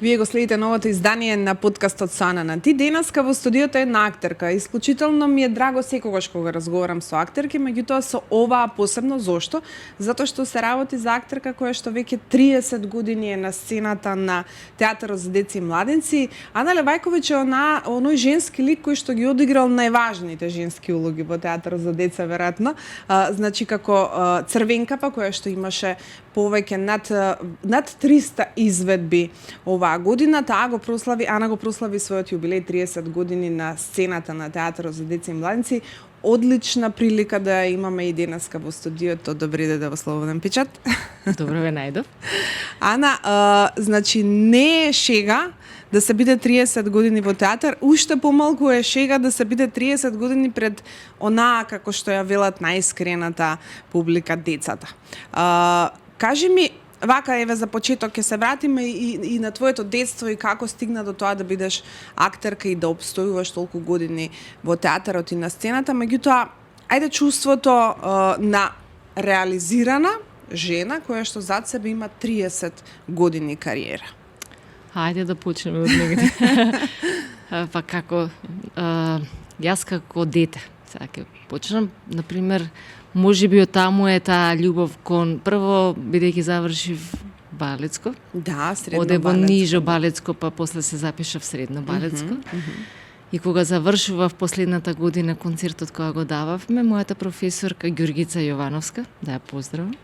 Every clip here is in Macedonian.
Вие го следите новото издание на подкастот Сана на ти. Денеска во студиото е една актерка. Исклучително ми е драго секогаш кога разговарам со актерки, меѓутоа со оваа посебно. Зошто? Затоа што се работи за актерка која што веќе 30 години е на сцената на театарот за деца и младенци. Ана Левајковиќ е оној женски лик кој што ги одиграл најважните женски улоги во театарот за деца, веројатно. Значи како Црвенкапа, која што имаше повеќе над 300 изведби оваа година. Ана го прослави својот јубилеј 30 години на сцената на театарот за деца и младенци. Одлична прилика да имаме и денеска во студиото. Добри ден во Слободен печат. Добро ве најдов. Ана, значи не е шега да се биде 30 години во театар, уште помалку е шега да се биде 30 години пред онаа, како што ја велат, најискрената публика, децата. Кажи ми, вака, еве, за почеток ќе се вратиме и на твоето детство и како стигна до тоа да бидеш актерка и да обстојуваш толку години во театарот и на сцената. Меѓутоа, ајде чувството на реализирана жена која што зад себе има 30 години кариера. Хајде да почнеме од негде. Па како, јас како дете, сега ќе почнам, например, можеби од таму е таа љубов кон, прво, бидејќи завршив балетско. Да, средно оде во балетско. нижо балетско, па после се запишав средно балетско. И кога завршував последната година концертот која го дававме, мојата професорка Ѓургица Јовановска, да ја поздравам,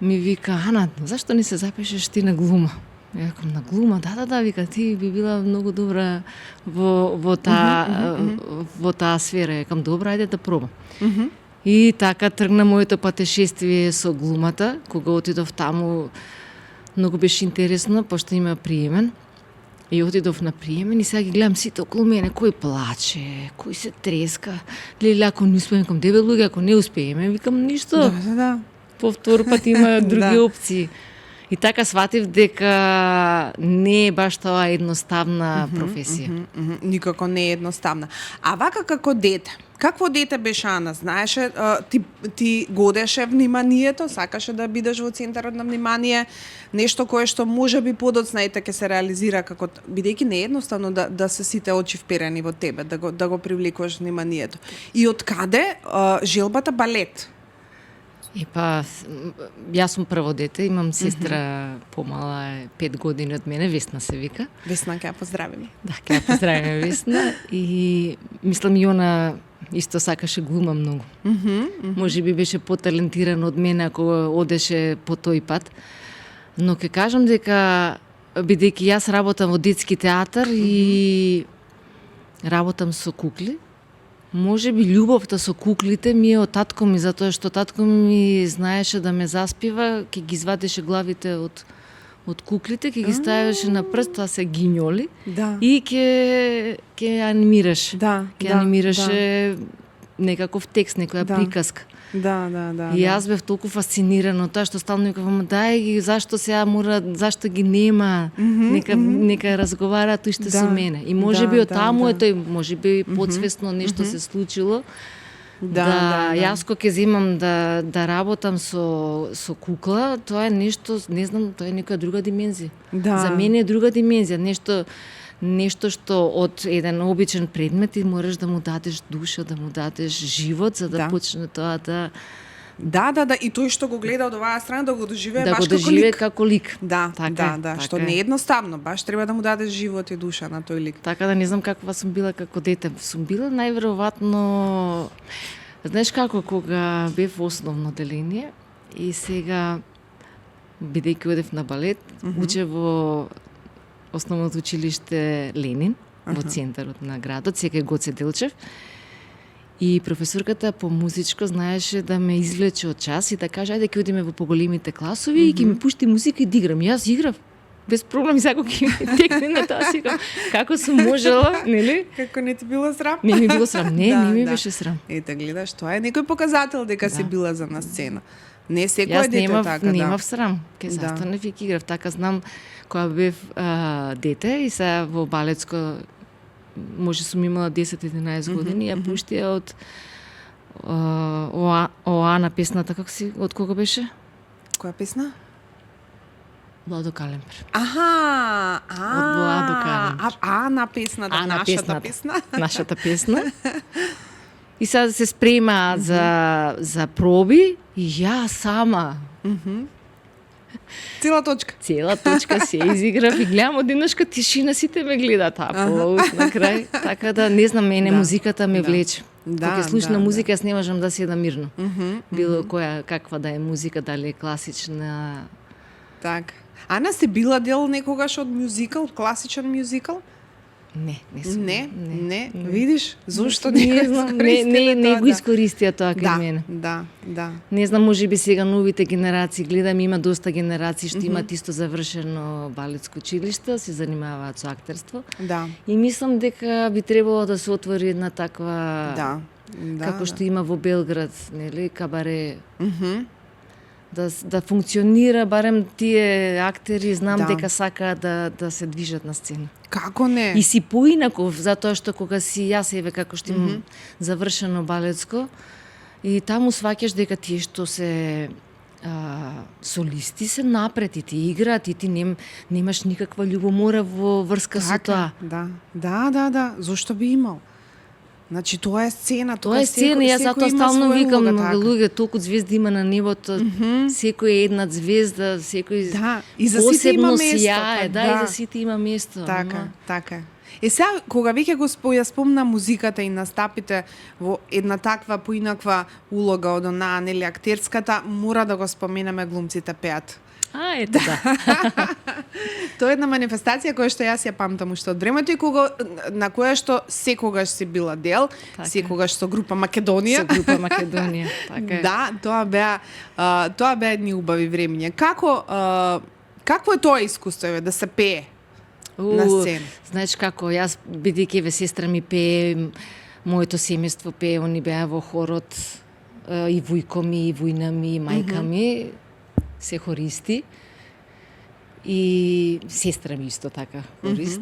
ми вика: Ана, зашто не се запишеш ти на глума? Ја викам: на глума? Да, вика, ти би била многу добра во таа сфера. Ја викам: добро, ајде да пробам. И така тргна моето патешествие со глумата. Кога отидов таму, многу беше интересно, пошто има приемен. И отидов на приемен и сега ги гледам сите околу мене, кој плаче, кој се треска. Леле, ако не успеем, викам: дебе луѓе, ако не успееме, викам: ништо. Да. По втор пат има други опции. И така сватив дека не е баш тоа едноставна професија. Никако не е едноставна. А вака како дете, какво дете беше Ана? Знаеше, ти годеше вниманието, сакаше да бидеш во центарот на внимание, нешто кое што можеби подоцна ќе се реализира, како бидејќи не е едноставно да се сите очи вперени во тебе, да го привлекуваш вниманието. И од каде желбата балет? И па, јас сум прво дете, имам сестра помала, 5 години од мене, Весна се вика. Весна, ќе ја поздравиме. Да, ќе ја поздравиме Весна. И мислам и она исто сакаше глума многу. Можеби беше поталентирана од мене ако одеше по тој пат. Но ќе кажам дека, бидејќи јас работам во детски театар и работам со кукли, можеби љубовта со куклите ми е од татко ми, затоа што татко ми знаеше да ме заспива, ќе ги извадеше главите од куклите, ќе ги ставеше на прст, тоа се гинјоли, и ќе анимираше. Ќе анимираше некаков текст, некоја приказка. Да. И јас бев толку фасцинирана од тоа што стално викам: дај ги, зашто ги нема, нека разговараат уште со мене. И можеби од таму е тој, можеби подсвесно нешто се случило. Јас кога ќе земам да работам со кукла, тоа е нешто, не знам, тоа е некоја друга димензија. За мене е друга димензија, нешто што од еден обичен предмет ти мораш да му дадеш душа, да му дадеш живот, за да почне тоа да... Да, и тој што го гледа од оваа страна да го доживее баш како лик. Да, што не е едноставно, баш треба да му дадеш живот и душа на тој лик. Така да не знам каква сум била како дете. Сум била најверојатно, знаеш како, кога бев во основно деление и сега, бидејќи одев на балет, учев во Основното училиште Ленин, во центарот на градот, сега е Гоце Делчев. И професорката по музичко знаеше да ме извлече од час и да каже: ајде ќе одиме во поголемите класови и ќе ми пушти музика и да играм. И јас играв. Без проблем, сега ќе ми текне на тоа си. Како сум можела, нели? Како не ти било срам? Не ми било срам, не ми беше срам. Ете, гледаш, тоа е некој показател дека си била за на сцена. Не секој дете така, немав срам. Ке застанев и ќе играв. Така знам, кога бев дете и сега во балетско, може сум имала 10-11 години, ја пуштија од Оана песната, како си, од кога беше? Која песна? Владо Калемпер. Аха, Од Владо Калемпер. на песната, На нашата песна. Нашата песна. И сега се спремаат за проби и ја сама Цела точка. цела точка се изиграв и гледам одеднашка тишина, сите ме гледаат аплауз на крај. Така да не знам, мене Да. музиката ме Да. влече. Да, Кога слушам да, музика, јас не можам да седам мирно. Мгм, Било која, каква да е музика, дали е класична. Така. Ана се била дел некогаш од мюзикал, класичен мюзикал? Не сум. Не. Видиш, зошто не не знам, не го искористија тоа кај мене. Да. Не знам, можеби сега новите генерации, гледам, има доста генерации што имаат исто завршено балетско училиште, се занимаваат со актерство. Да. И мислам дека би требало да се отвори една таква Да. како што има во Белград, нели, кабаре, Мгм. да функционира, барем тие актери, знам Да. дека сакаат да се движат на сцена. Како не? И си поинаков, затоа што кога си јас еве како што имам завршено балетско, и таму сваќаш дека тие што се солисти се напред и ти играат и ти немаш никаква љубомора во врска со тоа. Да. Зошто би имал? Значи тоа е сцена, Тоа е сцена, јас затоа стално викам, луѓе, толку звезди има на небото, секој е една звезда, секој Да, и за сите има посебно место. сјае, и за сите има место. Така. Е сега, кога веќе ја спомна музиката и настапите во една таква поинаква улога од онаа, нели, актерската, мора да го споменеме глумците пеат. Ето да. Тоа е една манифестација која што јас ја памтам уште од времето и на која што секогаш си била дел, Така. секогаш со група Македонија. Со група Македонија, така е. Да, тоа беа едни убави времиња. Какво е тоа искуство да се пее на сцена? Знаеш како, јас бидејќи ве сестра ми пее, моето семејство пее, они беа во хорот, и вујко ми, и вујна ми, и мајка ми, се хористи. И сестра ми исто така хорист.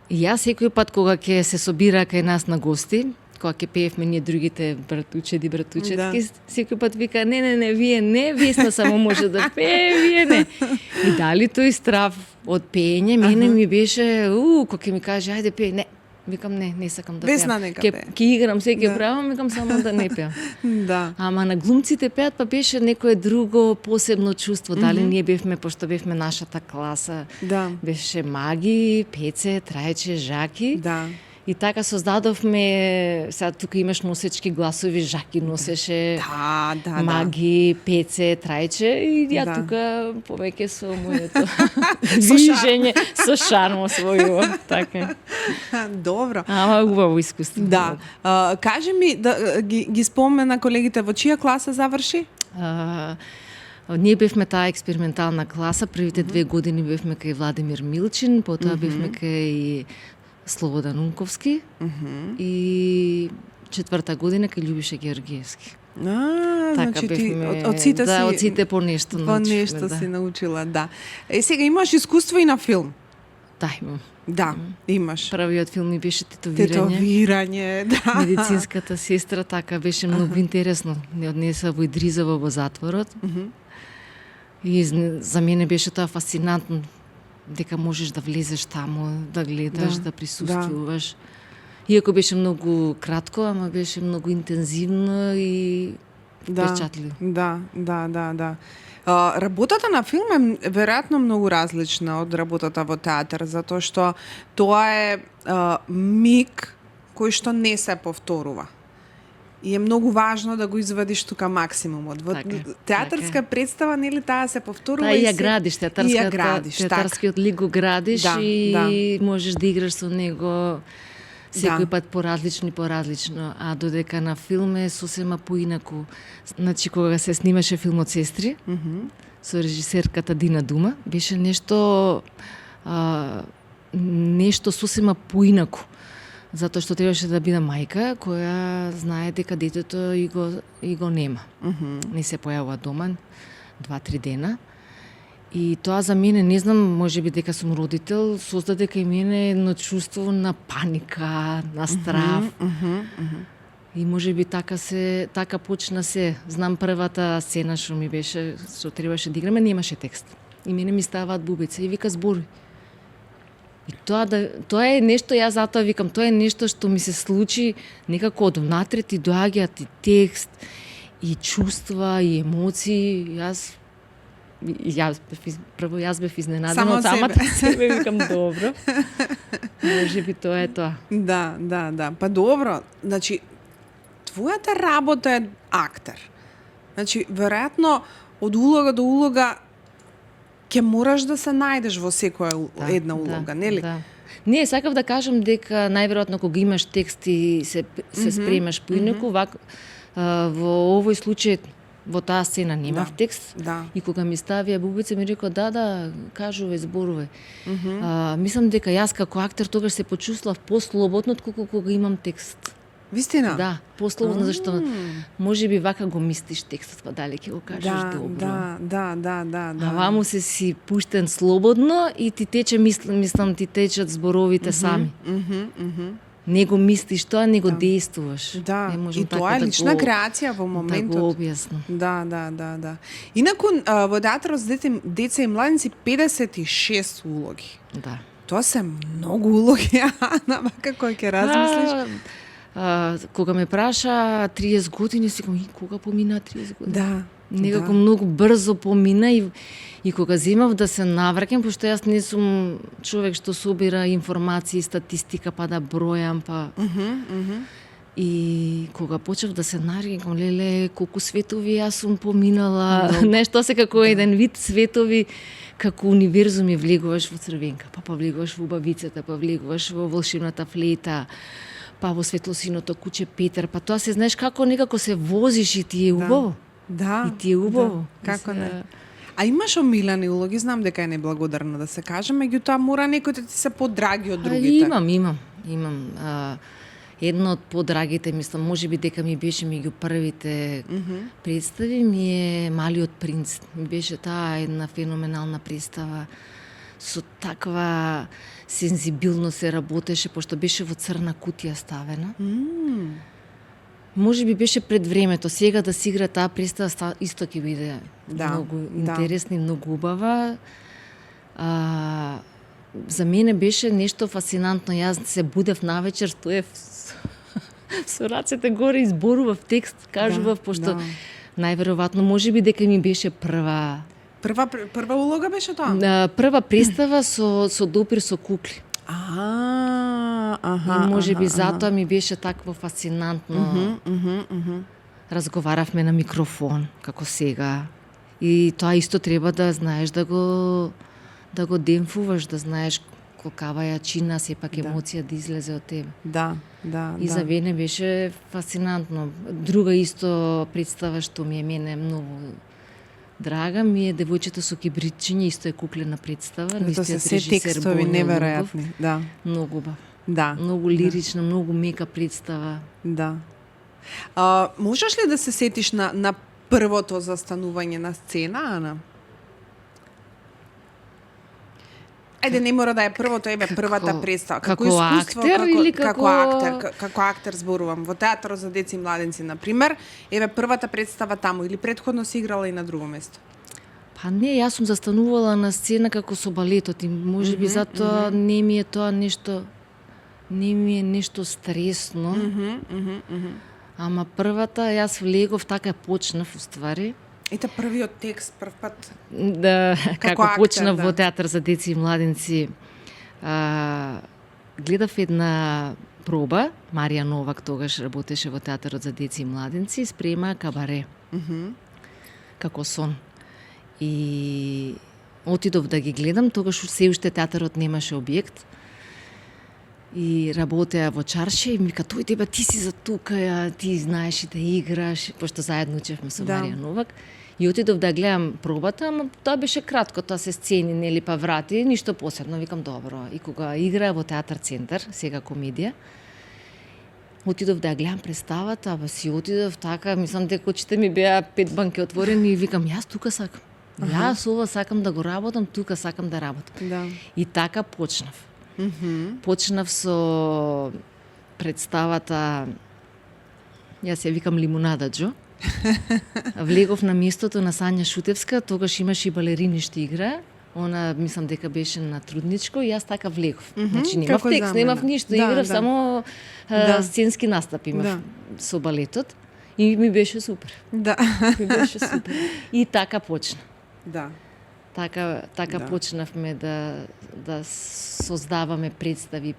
И јас секој пат кога ќе се собира кај нас на гости, кога ќе пеевме ние другите братучетки, секој пат вика, не, вие сте само може да пее, вие не. И дали тој страв од пеење, мене ми беше, кога ќе ми каже, ајде пеј, не. Викам не сакам да Весна пеам. нека пее. Ќе играм, ќе правам, викам само да не пеам. Да. Ама на глумците пеат, па беше некое друго посебно чувство. Дали ние бевме, пошто бевме нашата класа, Да. беше Маги, Пеце, Трајче, Жаки. Да. И така создадовме, сега тука имаш носечки гласови, Жаки носеше, Да. Маги, Пеце, Трајче, и ја Да. тука повеќе со моето вижење, со шармо својо, така. Добро. Ама убаво искуство. Да. Кажи ми, ги спомена колегите, во чија класа заврши? Ние бевме таа експериментална класа, првите 2 години бевме кај Владимир Милчин, потоа бевме кај Слободан Унковски и 4-та година кај Љубиша Георгиевски. Значи ти од сите си... од сите по нешто По научивме, нешто си научила, да. Сега имаш искуство и на филм. Да, имам. Да, имаш. Првиот филм ми беше Тетовирање. Тетовирање, да. Медицинската сестра, така беше многу интересно. Не однеса во Идризово во затворот. И за мене беше тоа фасцинантно, дека можеш да влезеш таму, да гледаш, да присуствуваш. Иако беше многу кратко, ама беше многу интензивно и впечатливо. Да. Работата на филм е веројатно многу различна од работата во театар, затоа што тоа е миг кој што не се повторува. И е многу важно да го извадиш тука максимумот. Во театарска представа, нели, таа се повторува и ја градиш, театарскиот лик го градиш и можеш да играш со него секој пат поразлично, а додека на филм е сосема поинаку. Значи, кога се снимаше филмот Сестри, со режисерката Дина Дума, беше нешто сосема поинаку. Затоа што требаше да биде мајка која знае дека детето и го нема. Не се појавува дома 2-3 дена. И тоа за мене, не знам, можеби дека сум родител, создаде кај мене едно чувство на паника, на страв. И можеби така почна се. Знам првата сцена што ми беше, што требаше да играме, немаше текст. И мене ми ставаат бубица и вика збори. И тоа е нешто, јас затоа викам, тоа е нешто што ми се случи некако од внатре, ти доаѓаат и текст, и чувства, и емоции. Јас бев изненадена од самата себе, викам добро. Можеби тоа е тоа. Да. Па добро, значи твојата работа е актер. Значи веројатно од улога до улога ќе мораш да се најдеш во секоја една улога, нели? Да. Не, сакав да кажам дека најверојатно кога имаш текст и се спремаш поинаку, во овој случај во таа сцена немав текст. Да. И кога ми ставија бубица ми рекоа да, кажувај, зборувај. Мислам дека јас како актер тогаш се почувствував послободно отколку кога имам текст. Вистина? Да, послободно, зашто можеби вака го мислиш текстот, па дали ќе го кажеш добро. Да. Ваму се си пуштен слободно и ти тече, мислам, ти течат зборовите сами. Не го мислиш тоа, не го действуваш. Да, и тоа е лична креација во моментот. Да го објаснам. Да. Инаку во театарот за деца и младенци 56 улоги. Да. Тоа се многу улоги, Ана, вака кој ќе размислиш. Кога ме праша 30 години, си кажам, кога помина 30 години? Да. Некако многу брзо помина и кога земав да се навраќам, пошто јас не сум човек што собира информации, статистика, па да бројам, па... И кога почнав да се навраќам, леле, колку светови јас сум поминала, нешто се како еден вид светови, како универзуми влегуваш во Црвенка, па влегуваш во Убавицата, па влегуваш во Волшебната флейта, па во Светлосиното куќе Петар, па тоа се знаеш како некако се возиш и ти е убаво. Да. И ти е убаво. Да. Како не? А имаш омилени улоги? Знам дека е неблагодарно да се каже, меѓутоа мора некои да ти се подраги од другите. Имам. Едно од подрагите, мислам, можеби дека ми беше меѓу првите представи, ми е Малиот принц. Ми беше таа една феноменална представа. Со таква сензибилност се работеше, пошто беше во црна кутија ставена. Може би беше пред времето. Сега да си игра таа представа исто ќе биде многу интересна и многу убава. За мене беше нешто фасцинантно. Јас се будев навечер, стоев со рацете горе, изборував текст, кажував, пошто најверојатно можеби дека ми беше прва улога беше тоа? Прва представа со допир со кукли. И можеби затоа ми беше такво фасцинантно. Разговаравме на микрофон, како сега. И тоа исто треба да знаеш да го демфуваш, да знаеш колкава јачина, сепак емоција да излезе од тебе. Да. И за мене беше фасцинантно. Друга исто представа што ми е мене многу драга ми е Девојчето со кибритчиња, исто е куклена представа. Тоа се се текстови неверојатни, да. Многу убав. Да. Многу лирична, многу мека представа. Да. Можеш ли да се сетиш на првото застанување на сцена, Ана? Ајде, не мора да е првото, првата представа. Како актер или како актер? Како актер зборувам. Во театарот за деца и младенци, например, првата представа таму или претходно си играла и на друго место? Па не, јас сум застанувала на сцена како со балетот и можеби затоа не ми е тоа нешто, не ми е нешто стресно. Ама првата, јас влегов, така почнав уствари. Ете првиот текст, прв пат. Да, како почнав во театар за деца и младенци. Гледав една проба, Марија Новак тогаш работеше во театарот за деца и младенци, спрема кабаре. Како сон. И отидов да ги гледам, тогаш се уште театарот немаше објект. И работеа во чарше и ми вика, тој тебе, ти си за тука, ти знаеш и да играш, пошто заедно учевме со Марија Новак. И отидов да гледам пробата, ама тоа беше кратко, тоа се сцени, нели, па врати, ништо посебно, викам добро. И кога играа во Театар Центар, сега комедија, отидов да ја гледам представата, си отидов така, мислам дека очите ми беа 5 банки отворени и викам, јас тука сакам. Јас ова сакам да го работам, тука сакам да работам. Да. И така почнав. Почнав со представата, јас ја викам Лимунада Џо. Влегов на местото на Сања Шутевска, тогаш имаше и балерини што игра. Она, мислам дека беше на трудничко и јас така влегов. Значи немав како текст, замена. немав ништо, Да, играв да. само Да. сценски настап имав Да. со балетот и ми беше супер. Да. Ми беше супер. И така почна. Да. Така Да. почнавме да создаваме представи,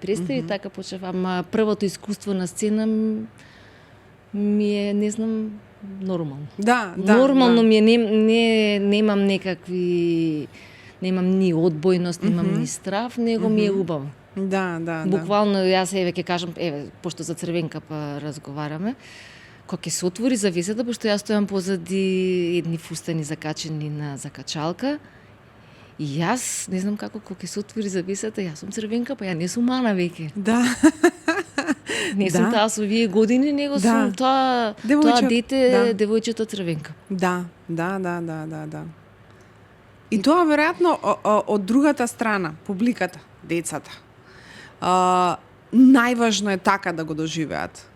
така почнав, ама првото искуство на сцена ми е, не знам, нормално. Да, Нормално да. ми е, немам некакви, немам ни одбојност, немам ни страв, него ми е убаво. Да, да, Буквално јас ќе кажам, пошто за Црвенка па разговараме, кога ќе се отвори завесата, пошто јас стојам позади едни фустани закачени на закачалка, и јас, не знам како, кога ќе се отвори завесата, јас сум Црвенка, па ја не сум Ана веќе. Да. Не сум Да. таа со вие години, него Да. сум тоа Девојче- дете, да. девојчето Црвенка. Да, да, да, да, да, да. И тоа веројатно од другата страна, публиката, децата. Најважно е така да го доживеат.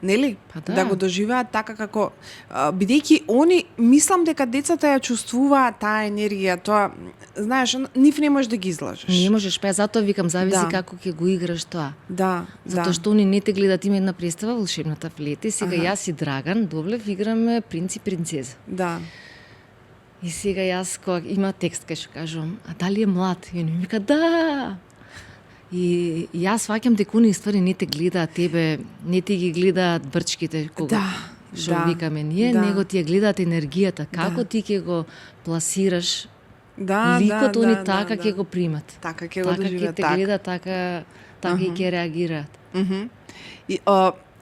Нели? Па да. Да го доживеат така како бидејќи они, мислам дека децата ја чувствуваат таа енергија, тоа, знаеш, нив не можеш да ги излажеш. Не можеш, па затоа викам, зависи Да. како ќе го играш тоа. Да, Затоа да. што они не те гледат, има една представа Волшебната флета и сега Аха. јас и Драган Довлев играме принц и принцеза. Да. И сега јас кога има текст кај што кажувам, а дали е млад? И они ми вика да. И јас сваќам дека оние ствари не те гледаат тебе, не ти ги гледаат брчките кога Да, што да, викаме ние, да. него ти ја гледаат енергијата, како Да. ти ќе го пласираш Да, ликот, да, они да, така да, ќе да. го примат. Така ќе го Така ќе доживеат, те така. гледаат, така и ќе реагираат. И,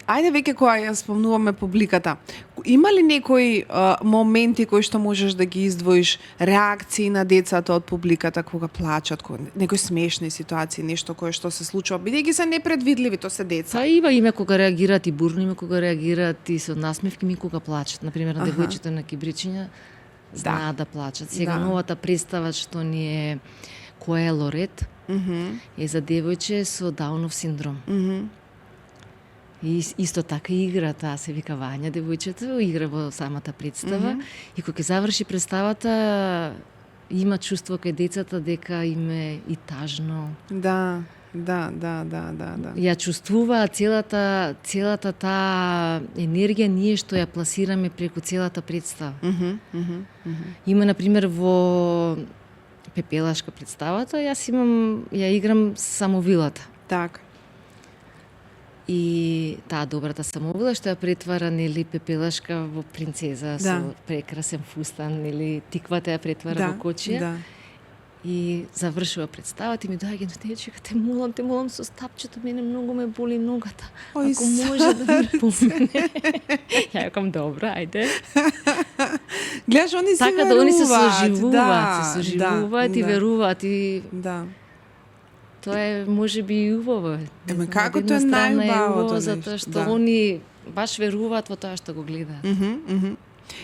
ајде веќе кога ја спомнуваме публиката, има ли некои моменти кои што можеш да ги издвоиш, реакции на децата од публиката кога плачат, некои смешни ситуации, нешто кое што се случува, бидејќи се непредвидливи, тоа се деца. Па има кога реагираат и бурно, има кога реагираат и со насмевки, ми кога плачат. Например, на девојчето на Кибричиња знаат да плачат. Сега Да. новата представа што ни е која е Лорет, е за девојче со Даунов синдром. И исто така игра, таа се вика Вања, девојчето, игра во самата представа. И кога ќе заврши представата, има чувство кај децата дека им е и тажно. Да, да, да, да, да, да. Ја чувствува целата таа енергија ние што ја пласираме преку целата представа. Има, например, во Пепелашка представата, јас ја играм самовилата. Така. И таа добрата самовила што ја претвара, нели, Пепелашка во принцеза Да. со прекрасен фустан, нели, тиквата ја претвара Да, во кочија. да. И завршува представата и ми доаѓа до неја, чека, те молам со стапчето, мене многу ме боли ногата. Ој, Ако може да ми помогне. Ја викам, добро, ајде. Гледаш, они се Така веруваат. да они се соживуваат, да, се соживуваат и да. веруваат и Да. тоа е можеби и убаво. Еме, како Од тоа е една страна најубавото убаво, затоа нешто, што да. они баш веруваат во тоа што го гледаат.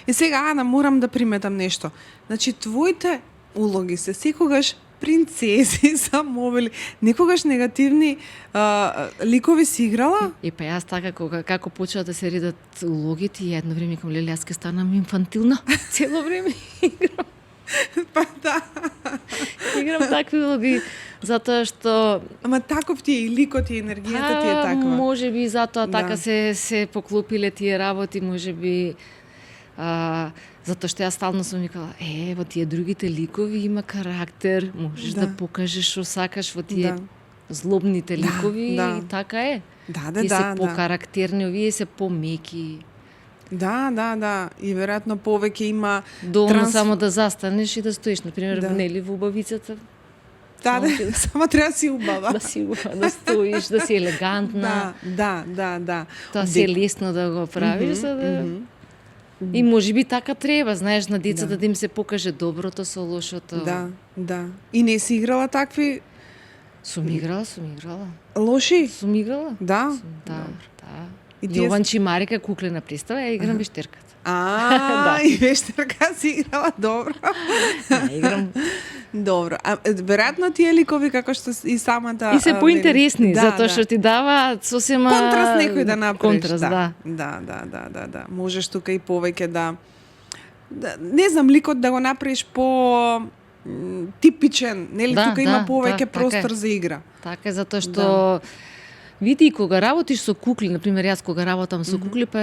И сега, Ана, морам да приметам нешто. Значи, твоите улоги се секогаш принцези, самовили, никогаш негативни ликови си играла? И па јас така како почнаа да се редат улогите, и едно време викам, леле, јас ке станам инфантилна. Цело време играм. Па да. Играм такви улоги, затоа што Ама таков ти е и ликот и енергијата ти е таква. може би затоа Да. така се поклопиле тие работи, може би затоа што јас стално сум викала, во тие другите ликови има карактер, можеш да покажеш што сакаш во тие Да. злобните ликови, да. и така е. Да, да, И се да, да. покарактерни, овие се помеки. Да, да, да. И веројатно повеќе има Доволно само да застанеш и да стоиш, например, Да. нели во убавицата, Да, само да, само треба да си убава. да си да стоиш, да си елегантна. Да. Тоа се е лесно да го правиш, за да... И можеби така треба, знаеш, на децата да им се покаже доброто со лошото. Да. И не си играла такви Сум играла. лоши? Сум играла. Да. Да. И тие Јован Чимарика куклена представа, ја играм вештерката. Да. И вештерка си играла добро. Ја играм. Добро. А веројатно тие ликови како што и самата И се поинтересни, да, затоа што ти даваат сосема контраст некој да направиш. Контраст, да. Да. Можеш тука и повеќе да не знам, ликот да го направиш типичен, нели, Да, тука има да, повеќе така простор е. за игра. Така е, затоа што види и кога работиш со кукли, например јас кога работам со кукли, па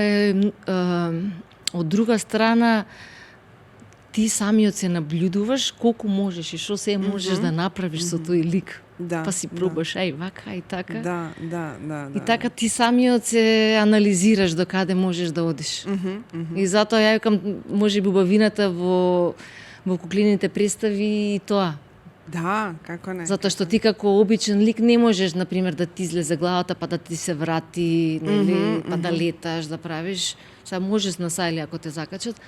од друга страна ти самиот се наблюдуваш колку можеш и што се можеш да направиш со тој лик. Да, Па си пробаш, ај вака и така. Да. И така ти самиот се анализираш до каде можеш да одиш. И затоа ја викам, можеби убавината во куклините представи и тоа. Да, како не. Затоа што ти како обичен лик не можеш, например, да ти излезе главата па да ти се врати, нели, па да леташ, да правиш. Сега можеш на сајли ако те закачат,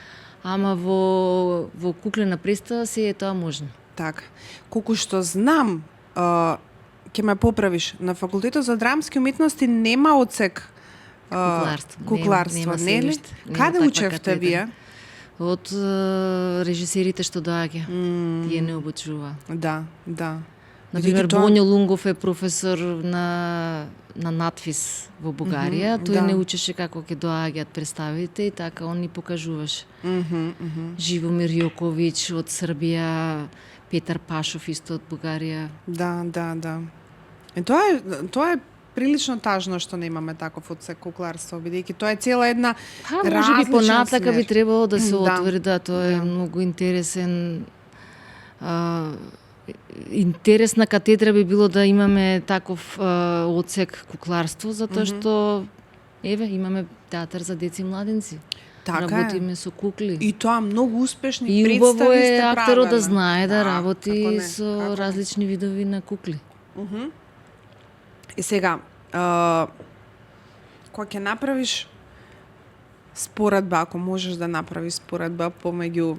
ама во куклена представа се е тоа можно. Така. Колку што знам, ќе ме поправиш, на факултетот за драмски уметности нема одсек кукларство, нема нели? уште. Нема Каде таква учевте катедра. вие? Од режисерите што доаѓа, тие не обучува. Да. Например, Бидејќи тоа- Боњо Лунгов е професор на надфис во Бугарија. Тој да. не учеше како ќе доаѓаат представите и така он ни покажуваше. Живомир Јоковиќ од Србија, Петар Пашов исто од Бугарија. Да. И тоа е прилично тажно што немаме таков одсек кукларство, бидејќи тоа е цела една Може би различен понатака би смер. требало да се Да. отвори, да, тоа е многу интересен интересна катедра би било да имаме таков одсек кукларство, затоа што еве имаме театар за деца и младенци. Така е. Работиме со кукли. И тоа многу успешни И представи убаво е сте актерот да правеле. знае да како работи не, со како не. различни видови на кукли. И сега, кога ќе направиш споредба, ако можеш да направиш споредба помеѓу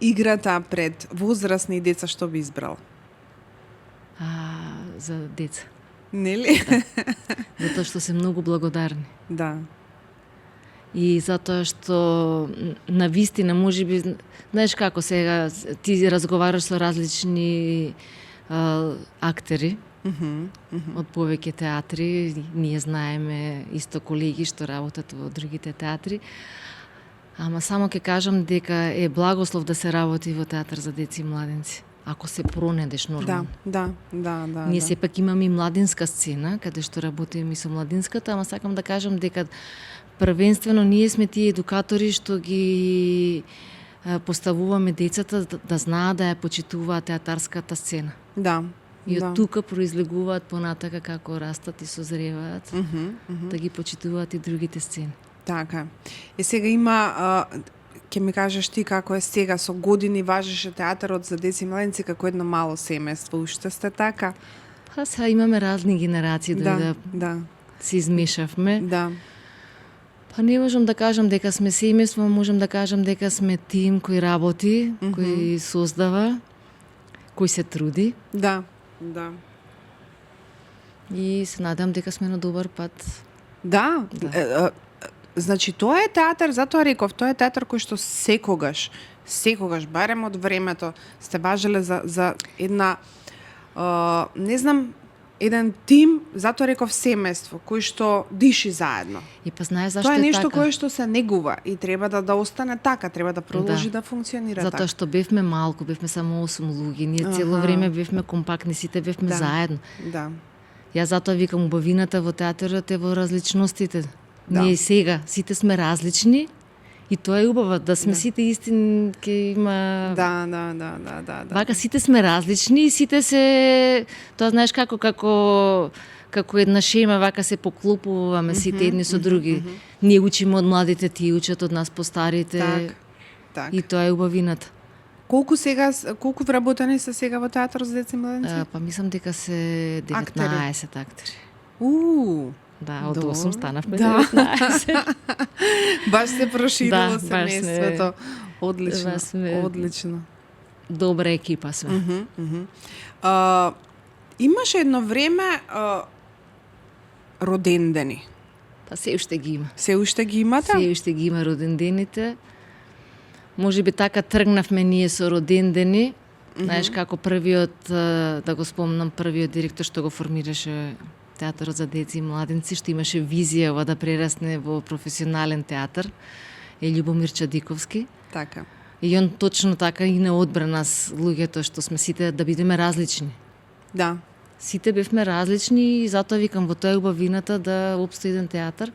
играта пред возрастни и деца, што би избрал? За деца. Нели? Затоа што се многу благодарни. Да. И затоа што на вистина можеби, знаеш како сега ти разговараш со различни актери од повеќе театри, ние знаеме исто колеги што работат во другите театри. Ама само ќе кажам дека е благослов да се работи во театар за деца и младенци, ако се пронедеш нормално. Да. Ние сепак имаме и младинска сцена, каде што работиме и со младинската, ама сакам да кажам дека првенствено ние сме тие едукатори што ги поставуваме децата да знаат да ја почитуваат театарската сцена. Да. И од тука произлегуваат понатака како растат и созреваат, да ги почитуваат и другите сцени. Така. И сега има, ќе ми кажеш ти како е сега, со години важеше театарот за деца и младенци како едно мало семејство, уште сте така? Па сега имаме разни генерации, Да. се измешавме. Да. Па не можам да кажам дека сме семејство, можам да кажам дека сме тим кој работи, кој создава, кој се труди. Да. И се надам дека сме на добар пат. Да. Значи, тоа е театар, затоа реков, тоа е театар кој што секогаш, барем од времето, сте важеле за една, не знам, еден тим, затоа реков семејство, кој што диши заедно. И па знаеш зашто Тоа е нешто така? кое што се негува и треба да остане така, треба да продолжи да функционира така. Затоа што бевме малку, бевме само 8 луѓе, ние цело време бевме компактни, сите бевме заедно. Да. Јас затоа викам убавината во театарот е во различностите. Да. Ние сега сите сме различни и тоа е убаво, да сме сите исти, ќе има... Да. Вака сите сме различни и сите се... Тоа знаеш како една шема, вака се поклопуваме сите едни со други. Ние учиме од младите, тие учат од нас постарите. Так. И тоа е убавината. Колку вработени се сега во театар за деца и младенци? Па мислам дека се 19 актери. Да, од Добро. 8 станавме Да. 19. Баш се проширило Да, баш семејството. баш сме- Одлично. Добра екипа сме. Имаше едно време родендени. Па се уште ги има. Се уште ги имате? Се уште ги има родендените. Може би така тргнавме ние со родендени. Знаеш како првиот, да го спомнам, првиот директор што го формираше театарот за деца и младенци, што имаше визија ова да прерасне во професионален театар, е Љубомир Чадиковски. Така. И он точно така и не одбра нас луѓето што сме сите да бидеме различни. Да. Сите бевме различни и затоа викам во тоа е убавината да опстои еден театар.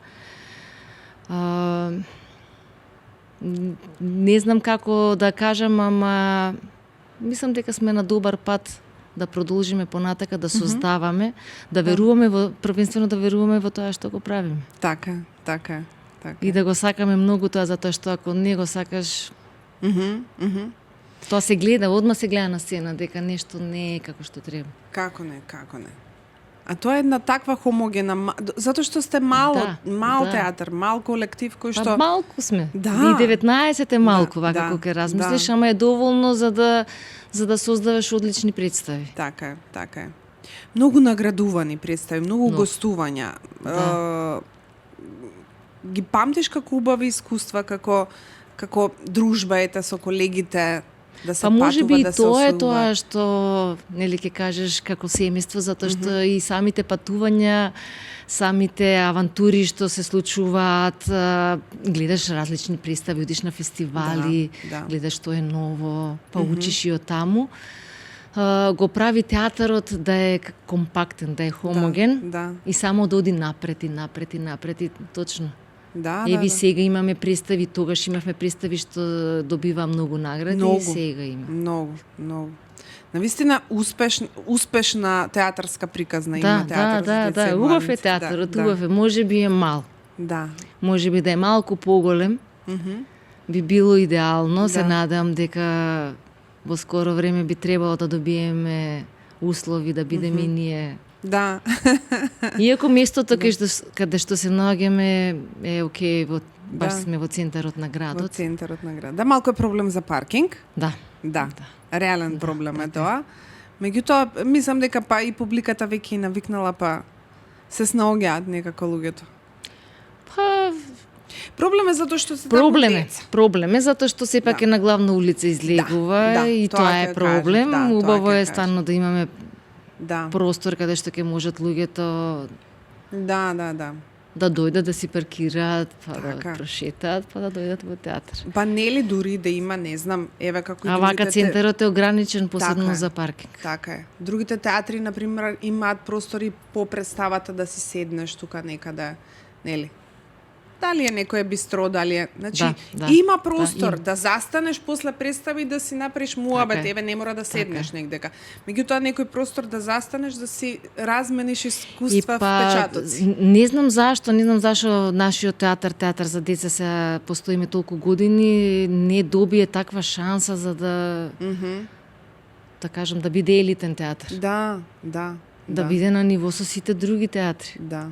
Не знам како да кажам, ама мислам дека сме на добар пат да продолжиме понатака, да создаваме, да веруваме првенствено да веруваме во тоа што го правиме. Така. И да го сакаме многу тоа, затоа што ако не го сакаш, тоа се гледа, одма се гледа на сцена дека нешто не е како што треба. Како не. А тоа е една таква хомогена, затоа што сте мал театар, мал колектив кој што... Па малку сме. Да. И 19 е малку, вака кога ќе размислиш, ама е доволно за да создаваш одлични представи. Така е. Многу наградувани представи, многу гостувања. Ги памтиш како убави искуства, како дружба со колегите, да се патува, може би да се тоа е освојува. тоа што нели ќе кажеш како семејство, затоа што и самите патувања, самите авантури што се случуваат, гледаш различни представи, одиш на фестивали, гледаш што е ново, па учиш и од таму. Го прави театарот да е компактен, да е хомоген и само да оди напред и точно. Еви сега имаме представи, тогаш имавме представи што добива многу награди и сега има. Многу. Навистина успешна театарска приказна има театар. Да, убав е театарот, убав е. Може би е мал. Да. Може би да е малку поголем. Би било идеално, се надам дека во скоро време би требало да добиеме услови да бидеме и ние. Да. Иако местото каде што се наоѓаме е окей, баш сме во центарот на градот. Во центарот на градот. Да, малку е проблем за паркинг. Да. Реален проблем е тоа. Меѓутоа, мислам дека па и публиката веќе навикнала, па се снаоѓаат некако луѓето. Проблем е затоа што се деца. Проблем е затоа што сепак е на главна улица излегува и тоа е проблем. Убаво е станно да имаме простор каде што ќе можат луѓето да дојдат да си паркираат, па да прошетаат, па да дојдат во театар. Па нели дури да има, не знам, еве како и другите... вака центарот е ограничен посебно за паркинг. Така е. Другите театри, например, имаат простори по представата да си седнеш тука некаде, нели? Дали е некој бистро, дали е... Значи, има простор да застанеш после представи и да си направиш муабет, еве не мора да седнеш негдека. Меѓутоа некој простор да застанеш, да си размениш искуства, впечатоци. Не знам зашто нашиот театар за деца се постоиме толку години, не добие таква шанса за да да кажам да биде елитен театар. Да биде на ниво со сите други театри. Да.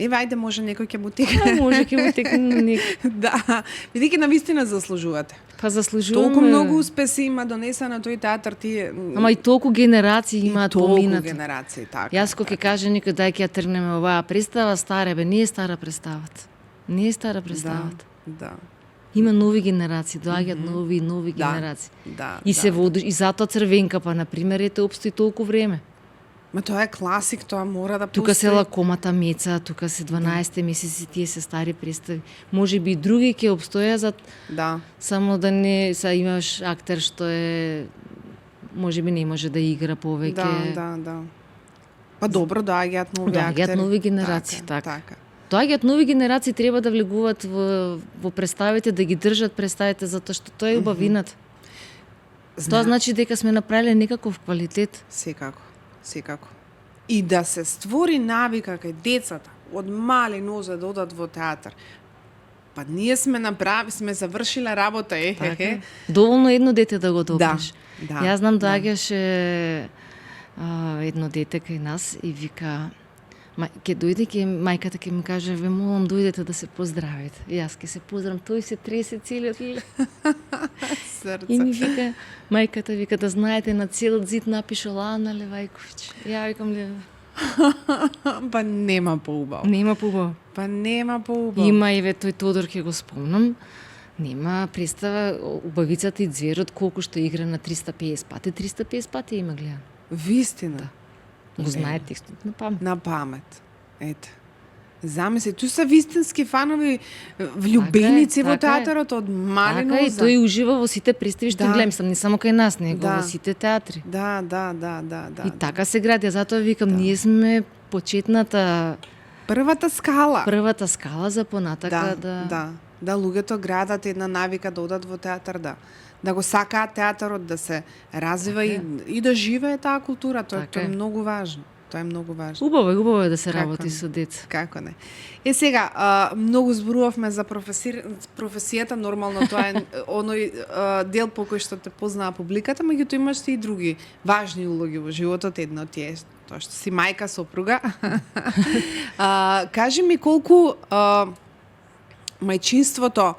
Еве, ајде, може некој ќе му текне. Може ќе му текне некој. Да, бидејќи навистина заслужувате. Па заслужуваме. Толку многу успеси има донесена тој театар, тие... Ама и толку генерации имаат поминато. Толку генерации, така. Јас кога ќе каже некој дај ќе ја тргнеме оваа представа, стара бе, не е стара представата. Не е стара представата. Да. Има нови генерации, доаѓаат нови генерации. И се води и затоа Црвенка, па на пример, ете опстои толку време. Ма тоа е класик, тоа мора да постои. Тука се Лакомата Меца, тука се 12 месеци, тие се стари представи. Може би и други ќе обстоја само да не имаш актер што е може би не може да игра повеќе. Да. Па добро, доаѓаат нови актери. Доаѓаат нови генерации, така. Доаѓаат нови генерации, треба да влегуваат во представите, да ги држат представите, затоа што тоа е убавината. Тоа значи дека сме направиле некаков квалитет. Секако. И да се створи навика кај децата од мали нозе да одат во театар. Па ние сме завршиле работа, Доволно едно дете да го добреш. Јас знам доаѓаше едно дете кај нас и вика ќе дојде, мајката ќе ми каже, ве молам дојдете да се поздравите. И јас ќе се поздравам, тој се тресе целиот срце. И ми вика, мајката вика да знаете на целиот зид напишал Ана Левајковиќ. Ја викам Па нема поубаво. Па нема поубаво. Има еве тој Тодор ќе го спомнам. Нема представа Убавицата и ѕверот колку што игра на 350 пати. 350 пати има гледан. Вистина. Го знае текстот на памет. На памет. Ете. Замисли, ту се вистински фанови, влюбеници во така е. театарот од мали Така и ноза. тој ужива во сите представи што Да. гледам, сам не само кај нас, него Да. во сите театри. Да. И така се гради, затоа викам, ние сме почетната Првата скала. првата скала за понатака Да, луѓето градат една навика да одат во театар, да го сакаат театарот, да се развива и да живее таа култура. Тоа Така е е. многу важно. Тоа е многу важно. Убаво е да се Како работи не? со деца. Како не. Сега, многу зборувавме за професијата, нормално тоа е оној дел по кој што те познаа публиката, меѓутоа имаш и други важни улоги во животот, едно ти е тоа што си мајка, сопруга. Кажи ми колку мајчинството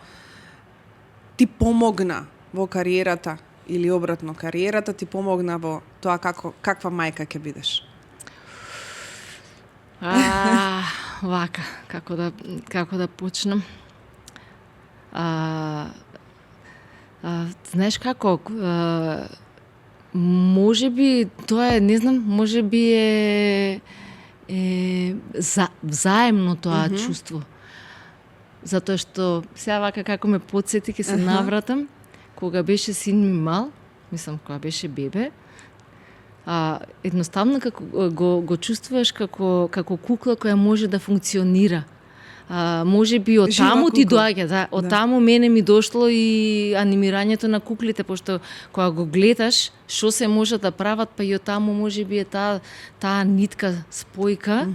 ти помогна во кариерата или обратно, кариерата ти помогна во тоа каква мајка ќе бидеш? Вака, како да почнам. Знаеш како, можеби тоа е, не знам, можеби е взаемно тоа чувство. Затоа што сега вака како ме потсети, ќе се навратам, кога беше син ми мал, мислам кога беше бебе, едноставно како го чувствуваш како кукла која може да функционира. Може би од Жива таму ти кукла. доаѓа, од таму мене ми дошло и анимирањето на куклите, пошто кога го гледаш што се може да прават, па и од таму може би е таа нитка спојка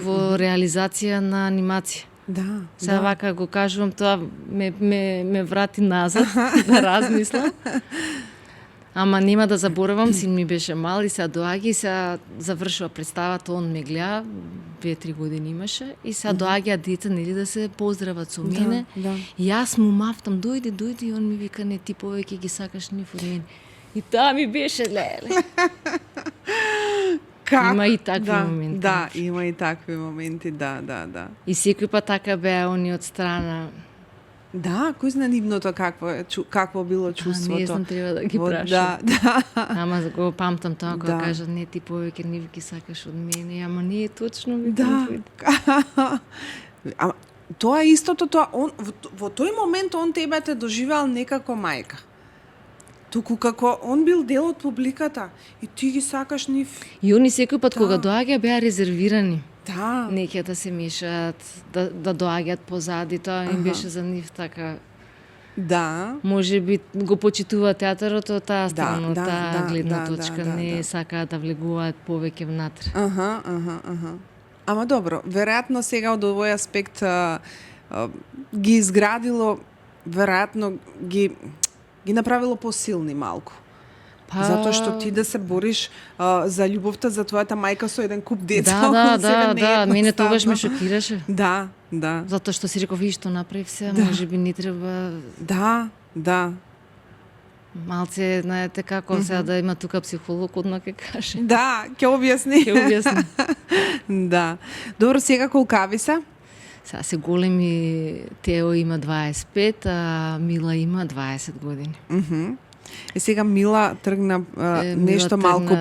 во реализација на анимација. Да. Сега вака го кажувам, тоа ме врати назад да размислам. Ама нема да заборавам, син ми беше мал и сега доаѓа и сега завршува представата, он ме гледа, 2-3 години имаше, и сега доаѓа деца, нели, да се поздрават со мене. Да. И јас му мафтам, дојди, и он ми вика, не, ти повеќе ги сакаш нив од мене. И таа ми беше, леле. Има и такви моменти. Да, има и такви моменти, да. И секој пат така беа они од страна. Да, кој зна нивното какво било чувството. Не знам, треба да ги Да, прашам. да. Ама го памтам тоа кога Да. кажа, не, ти повеќе нив ги сакаш од мене, ама не е точно. Да. Ама тоа е истото, тоа во тој момент он тебе те доживеал некако мајка. Туку како он бил дел од публиката и ти ги сакаш нив. И они секој пат кога доаѓа беа резервирани. Да. Неќе да се мешаат, да доаѓаат позади, тоа им беше за нив така. Да. Може би го почитува театарот од таа страна, од да, таа гледна да, точка, да, не да. сакаат да влегуваат повеќе внатре. Ама добро, веројатно сега од овој аспект ги изградило, веројатно ги направило посилни малку. Затоа што ти да се бориш за љубовта за твојата мајка со еден куп деца. Да, мене тогаш ме шокираше. Да. Затоа што си реков, што направив се, може би не треба. Да. Малце, знаете како сега да има тука психолог, одма ќе каже. Да, ќе објасни. Да. Добро, сега колкави се? Сега се големи, Тео има 25, а Мила има 20 години. И сега Мила тргна нешто малку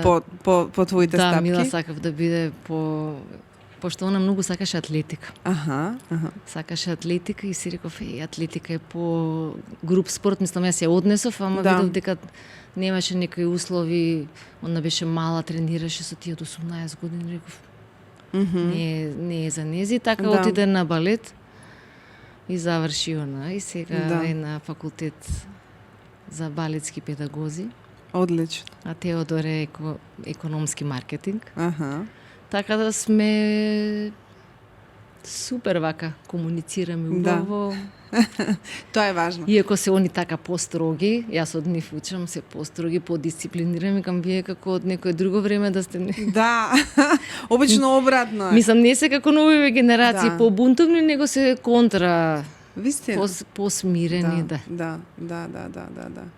по твоите стапки. Да, Мила сакав да биде пошто она многу сакаше атлетика. Сакаше атлетика и си реков, атлетика е по груп спорт, мислам јас ја однесов, ама видов дека немаше некои услови, она беше мала, тренираше со тие од 18 години, реков. Не е за нези, така отиде на балет и заврши она и сега е на факултет за балетски педагози. Одлично. А Теодор е економски маркетинг. Така да сме супер вака, комуницираме убаво. Тоа е важно. Иако се они така построги, јас од нив учам, се построги, подисциплинирани, кам вие како од некое друго време да сте не. Да, обично обратно е. Мислам, не се како нови генерации побунтовни, него се контра. Вистина. Посмирени, да.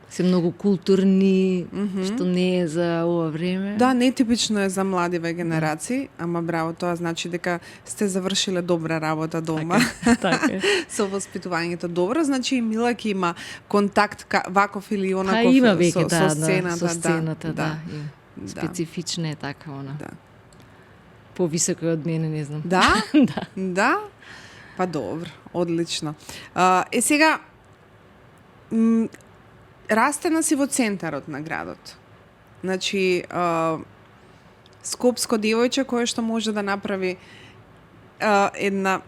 Се многу културни, што не е за ова време. Да, нетипично е за младиве генерации, ама браво, тоа значи дека сте завршиле добра работа дома. Така. Со воспитувањето добро, значи и Мила ќе има контакт ваков или онаков има веќе, со сцената. Со сцената, да. Специфична е така она. Да. Повисоко од мене, не знам. Да? Да. Да? Па добро, одлично. Сега, растена си во центарот на градот. Значи, скопско девојче кое што може да направи една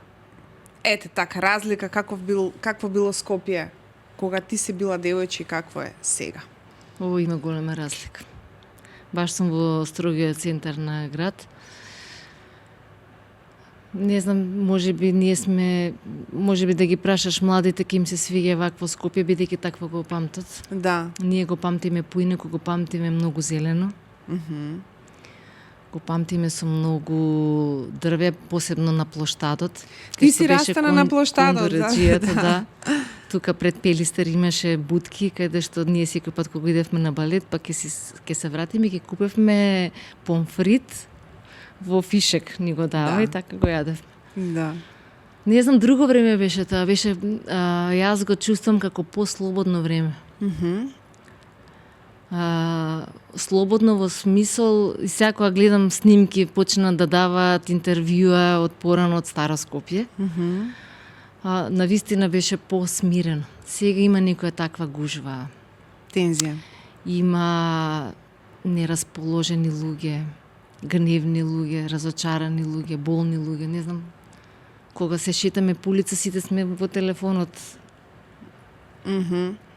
така разлика какво било Скопје кога ти си била девојче и какво е сега. Ово има голема разлика. Баш сум во строгиот центар на град. Не знам, можеби да ги прашаш младите ке им се свиѓа вакво Скопје, бидејќи такво го памтат. Да. Ние го памтиме поинаку, го памтиме многу зелено. Го памтиме со многу дрве, посебно на плоштадот. Ти си растана на плоштадот, да. Тука пред Пелистер имаше будки, каде што ние секој пат кога идевме на балет, па ќе се вратиме и ќе купевме помфрит во фишек, ни го дава и така го јадевме. Да. Не знам, друго време беше тоа. Беше, јас го чувствам како послободно време. Слободно во смисол, и сега кога гледам снимки, почна да даваат интервјуа од порано од Старо Скопје. Навистина беше посмирено. Сега има некоја таква гужва. Тензија. Има нерасположени луѓе, гневни луѓе, разочарани луѓе, болни луѓе, не знам. Кога се шетаме по улица, сите сме во телефонот.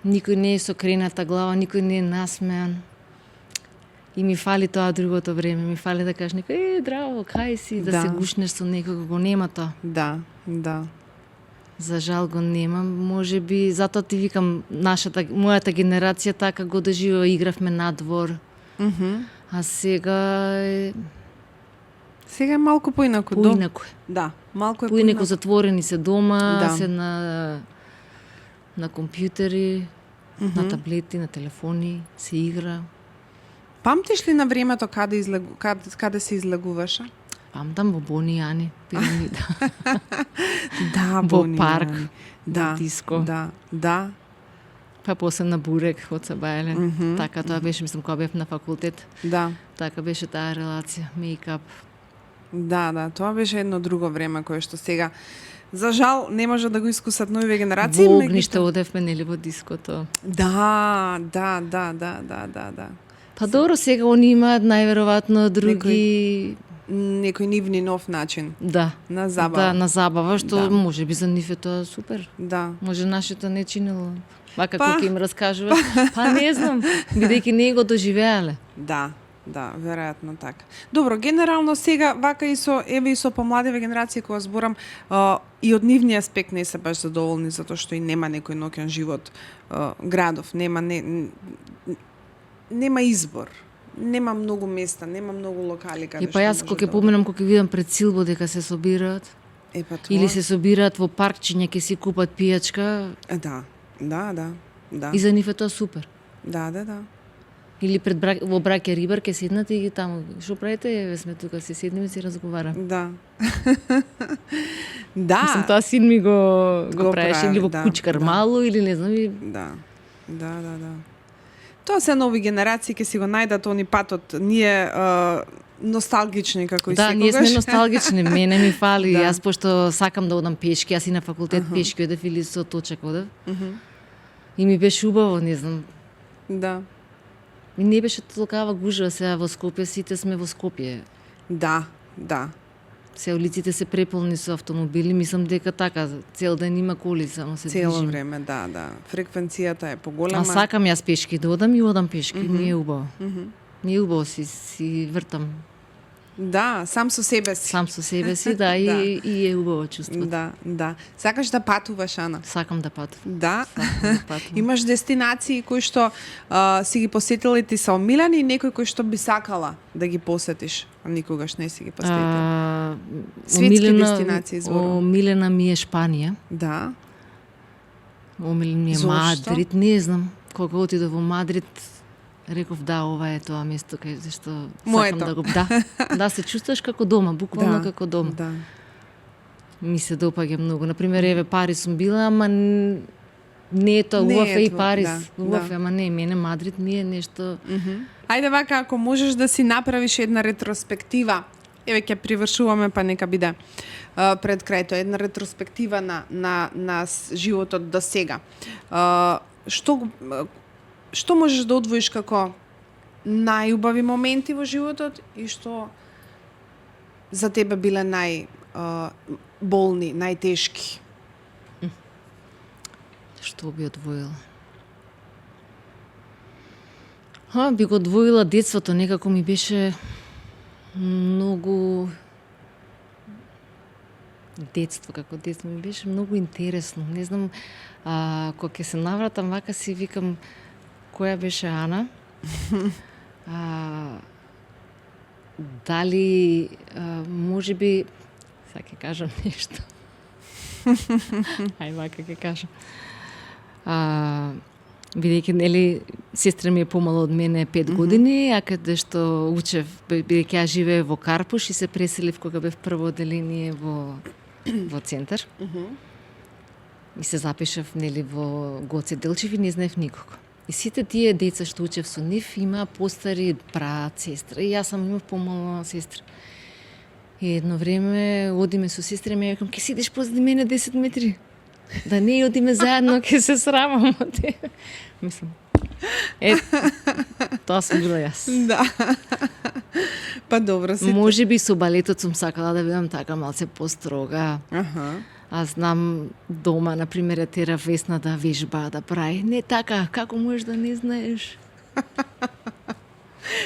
Никој не е со крената глава, никој не е насмеан. И ми фали тоа другото време, ми фали да кажеш некој, драво, кај си, да се гушнеш со некој, го нема тоа. Да, да. За жал го нема, можеби, затоа ти викам, мојата генерација така го доживува, игравме надвор. А сега е... Сега е малку поинаку. Поинаку. Да, малку е поинаку. Затворени се дома, Да. се на компјутери, на таблети, на телефони, се игра. Памтиш ли на времето каде се излегуваше? Памтам во Бони Јани, пирамида. Да, Во Бони парк, Јани. во Да, диско. да, да. Па после на Бурек, од Сабајле. Така тоа беше, мислам, кога бев на факултет. Да. Така беше таа релација, мејкап. Да, тоа беше едно друго време кое што сега за жал не може да го искусат новите генерации. Во огниште одевме, нели, во диското. Да. Па добро, сега они имаат најверојатно други... Некој нивни нов начин. Да. На забава. Да, на забава, што Да. може би за нив е тоа супер. Да. Може нашето не чинело. Вака Па. колку им раскажува. Па не знам, бидејќи не го доживеале. Да, веројатно така. Добро, генерално сега вака и со помладиве генерации кога зборам и од нивниот аспект не се баш задоволни затоа што и нема некој ноќен живот градов, нема избор. Нема многу места, нема многу локали каде И па јас кога ќе поминам, кога ќе видам пред Силбо дека се собираат, па тоа. или се собираат во паркчиња, ќе си купат пијачка, Да. и за нив е тоа супер. Да. Или во Браке Рибар ќе седнат и таму, што правите, еве сме тука, се седнеме и си разговараме. Да. Да. Мислам, тоа син ми го правеше, или во да, Кучкар да. мало, или не знам, и... Да. Тоа се нови генерации ќе си го најдат они патот. Ние носталгични како и Да, секогаш. ние сме носталгични, мене ми фали. Да. Јас пошто сакам да одам пешки, јас и на факултет пешки одев или со точак одев. И ми беше убаво, не знам. Да. И не беше толкава гужва сега во Скопје, сите сме во Скопје. Да. Се улиците се преполни со автомобили, мислам дека така, цел ден има коли, само се Цело движиме. време, да. Фреквенцијата е поголема. А сакам јас пешки да одам и одам пешки, ми е убаво. Ми е убаво, си вртам Да, сам со себе си. сам со себе си, да, и е убаво чувството. Да. Сакаш да патуваш, Ана? Сакам да патувам. Да. Сакам да патувам. Имаш дестинации кои што си ги посетила и ти се омилени и некои кои што би сакала да ги посетиш, а никогаш не си ги посетила. Светски дестинации зборувам. Омилена ми е Шпанија. Да. Омилен ми е Зошто? Мадрид, не знам. Кога отидов во Мадрид, реков да, ова е тоа место кај зашто Моето. сакам да го... Да, се чувствуваш како дома, буквално како дома. Да. Ми се допаѓа многу. Например, еве Париз сум била, ама не е тоа, Не убав е е и тоа, Париз. да, Убав да. е, ама не, мене Мадрид ми е нешто... Ајде вака, ако можеш да си направиш една ретроспектива Еве ќе привршуваме, па нека биде пред крајто една ретроспектива на животот до сега. Што можеш да одвоиш како најубави моменти во животот и што за тебе биле болни, најтешки? Што би одвоила? Би го одвоила детството, некако ми беше многу детство ми беше многу интересно. Не знам, кога ќе се навратам вака си викам која беше Ана. Дали можеби сега ќе кажам нешто. Ај вака ќе кажам. Бидејќи нели сестра ми е помала од мене 5 години, а каде што учев, бидејќи ја живее во Карпуш и се преселив кога бев прво одделение во центар. И се запишав нели во Гоце Делчев и не знаев никого. И сите тие деца што учев со нив имаа постари брат, сестра. И јас сам имав помала сестра. И едно време одиме со сестра и ми викам, ќе сидиш позади мене 10 метри. Да не одиме заедно, ќе се срамам од тебе. Мислам. Тоа сум била јас. Да. Па добро си. Можеби со балетот сум сакала да бидам така малце построга. Аз знам дома, например, ја тера Весна да вежба, да прави. Не така, како можеш да не знаеш?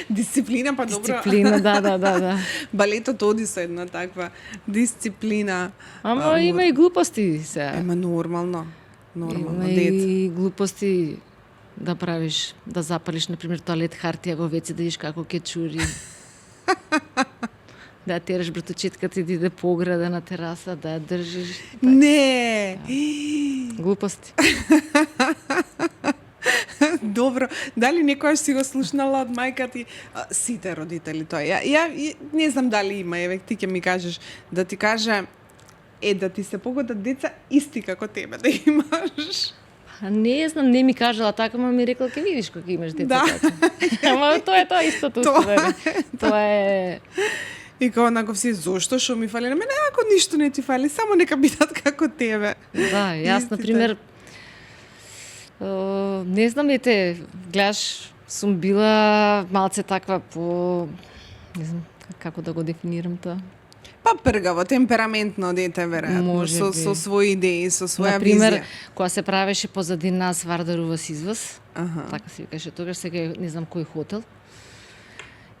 Дисциплина, па добро. Дисциплина, да. Балетот оди со една таква дисциплина. Ама има и глупости сега. Ема нормално. Има дет. и глупости да правиш, да запалиш, например, тоалет хартија во веце, да видиш како ќе чури. Да ја тераш братучетката и да иде по ограда на тераса, да ја држиш. Не! Глупости. Добро. Дали некојаш си го слушнала од мајка ти? Сите родители тоа. Ја не знам дали има, еве ти ќе ми кажеш, да ти каже да ти се погодат деца исти како тебе да имаш. Не знам, не ми кажала така, ама ми рекла ќе видиш кога имаш деца. Да. Така. Ама тоа е тоа истото. Тоа е И као онаков си, зошто што ми фали? На мене ако ништо не ти фали, само нека бидат како тебе. Да, јас, например, не знам, гледаш, сум била малце таква не знам како да го дефинирам тоа. Па пргаво, темпераментно дете, веројатно, со своји идеи, со своја Например, визија. кога се правеше позади нас Вардарува извоз, така се викаше тогаш, сега не знам кој хотел.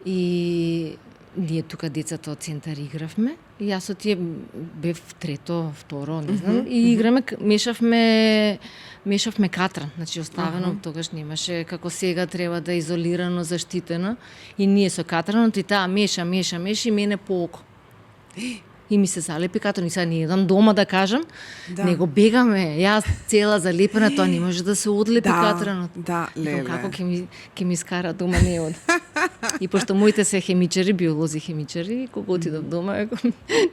И ние тука децата од центар игравме. И јас со тие бев трето, второ, не знам, и играме, мешавме катран, значи оставено, тогаш немаше како сега треба да е изолирано, заштитено, и ние со катранот и таа меша и мене по око. И ми се залепи катран, и сега не едам дома да кажам, него бегаме, јас цела залепена, тоа не може да се одлепи катранот. Да, леле. Како ќе ми скара дома не од. И пошто моите се хемичари, биолози хемичари, кога отидов дома,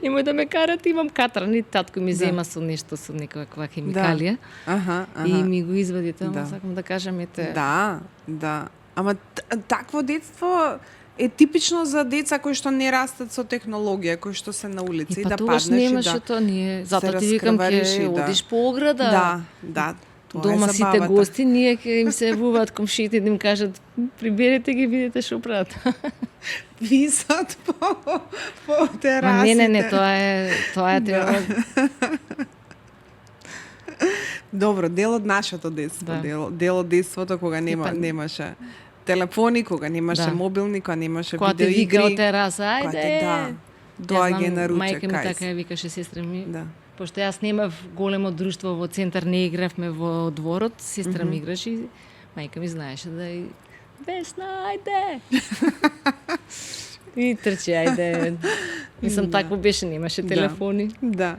немој да ме карате, имам катран, и татко ми зема со нешто, со некаква хемикалија. И ми го извади тоа, сакам да кажам, Да. Ама такво детство е типично за деца кои што не растат со технологија, кои што се на улица и да паднеш немаше тоа, ние затоа ти викам ќе одиш по ограда. Да. Дома сите гости, ние ќе им се јавуваат комшиите да им кажат приберете ги, видите што прават. Висат по терасите. Не, тоа е треба. Добро, дел од нашето детство, дел од детството кога немаше телефони, кога немаше мобилни, кога немаше видеоигри. Кога те вика од тераса, ајде. Доаѓа на ручек, мајка ми така ја викаше сестра ми. Да. Пошто јас немав големо друштво во центар, не игравме во дворот, сестра ми играше и мајка ми знаеше да и Весна, ајде. И трчи, ајде. Мислам, такво беше, немаше телефони. Да,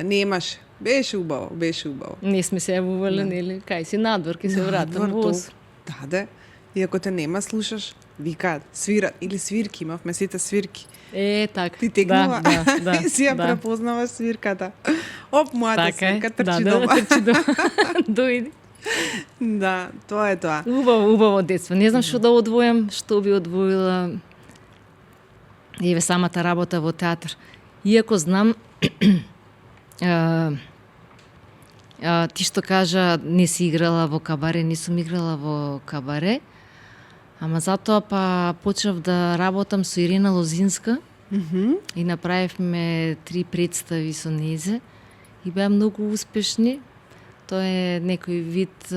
немаше. Беше убаво. Не сме се јавувале, нели? Кај си надвор, ке се вратам воз. Да. И ако те нема, слушаш, викаат, свират, или свирки, имавме сите свирки. Така. Ти текнува, да, и си ја препознаваш свирката. Оп, мојата свирка трчи дома. Трчи дома. Дојди. Да, тоа е тоа. Убаво детство. Не знам што да одвојам, што би одвоила. И еве самата работа во театар. Иако знам ти што кажа не си играла во кабаре, не сум играла во кабаре, ама затоа па почнав да работам со Ирина Лозинска и направивме 3 представи со незе и беа многу успешни. Тоа е некој вид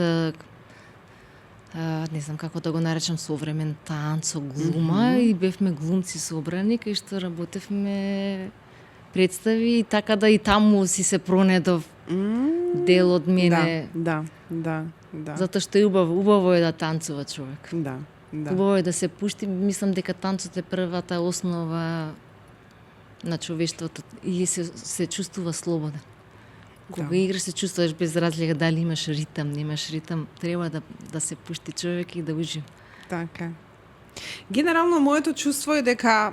не знам како да го наречам, современ танцо, глума и бевме глумци собрани кај што работевме представи и така да и таму си се пронедов дел од мене. Да. Затоа што е убаво е да танцува човек. Да. Убаво е да се пушти, мислам дека танцот е првата основа на човештвото и се чувствува слободен. Кога играш се чувствуваш без разлика дали имаш ритам, немаш ритам, треба да се пушти човек и да ужива. Така. Генерално моето чувство е дека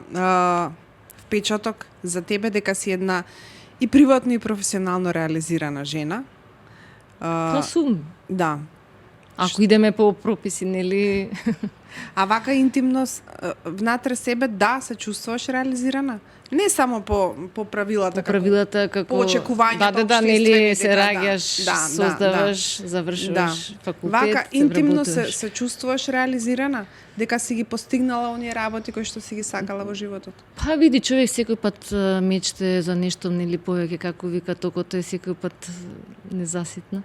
впечаток за тебе дека си една и приватно и професионално реализирана жена. Па сум. Да. Ако идеме по прописи, нели? А вака интимност внатре себе, да, се чувствуваш реализирана? Не само по правилата, по правилата како по очекувањата да, нели се дека, раѓаш, создаваш, завршуваш факултет, вака се интимно вработуваш. се чувствуваш реализирана, дека си ги постигнала оние работи кои што си ги сакала во животот. Па види, човек секој пат мечте за нешто нели повеќе, како вика токото е секој пат незаситно.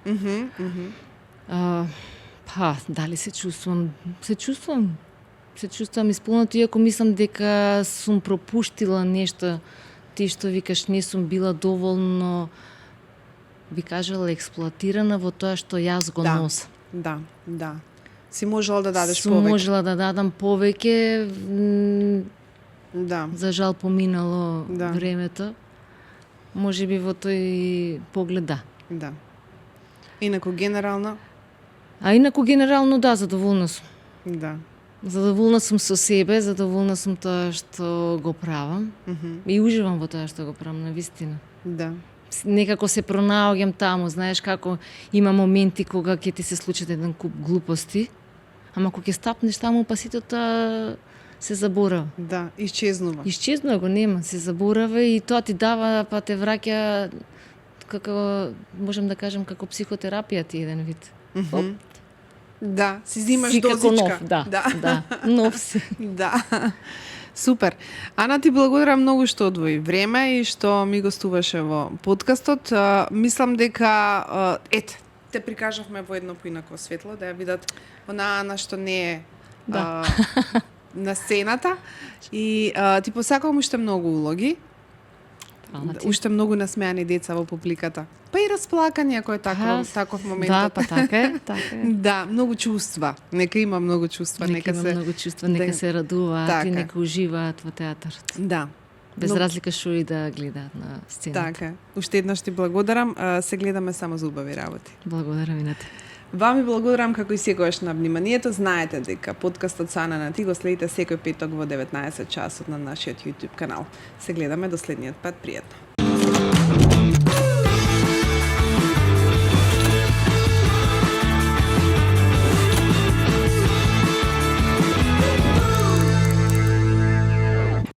Па, дали се чувствувам? Се чувствувам исполнато, иако мислам дека сум пропуштила нешто. Ти што викаш, не сум била доволно, би кажала, експлоатирана во тоа што јас го носам. Да. Си можела да дадеш сум повеќе. Можела да дадам повеќе. Да. За жал поминало Да. времето. Може би во тој поглед да. Да. Инаку генерално? Инаку генерално да, задоволна сум. Да. Задоволна сум со себе, задоволна сум тоа што го правам и уживам во тоа што го правам, навистина. Да. Некако се пронаоѓам таму, знаеш како има моменти кога ќе ти се случат еден куп глупости, ама кога ќе стапнеш таму, па сите тоа се заборава. Да, исчезнува. Исчезнува го, нема, се заборава и тоа ти дава, па те враќа како, можам да кажам, како психотерапија ти еден вид. Да, си зимаш си дозичка. Како нов, да, нов си. Да. Супер. Ана, ти благодарам многу што одвои време и што ми гостуваше во подкастот. Мислам дека те прикажавме во едно поинако светло, да ја видат она Ана што не е на сцената и ти посакувам уште многу улоги. Уште многу насмеани деца во публиката. Па и расплакани ако е таков момент. Да, па така е. Да, многу чувства. Нека има многу чувства, нека се радуваат и нека уживаат во театарот. Да. Без разлика што и да гледаат на сцената. Така. Уште еднаш ти благодарам. Се гледаме само за убави работи. Благодарам и на те. Вами благодарам како и секогаш на вниманието. Знаете дека подкастот Сана на ти го следите секој петок во 19 часот на нашиот YouTube канал. Се гледаме до следниот пат. Пријатно.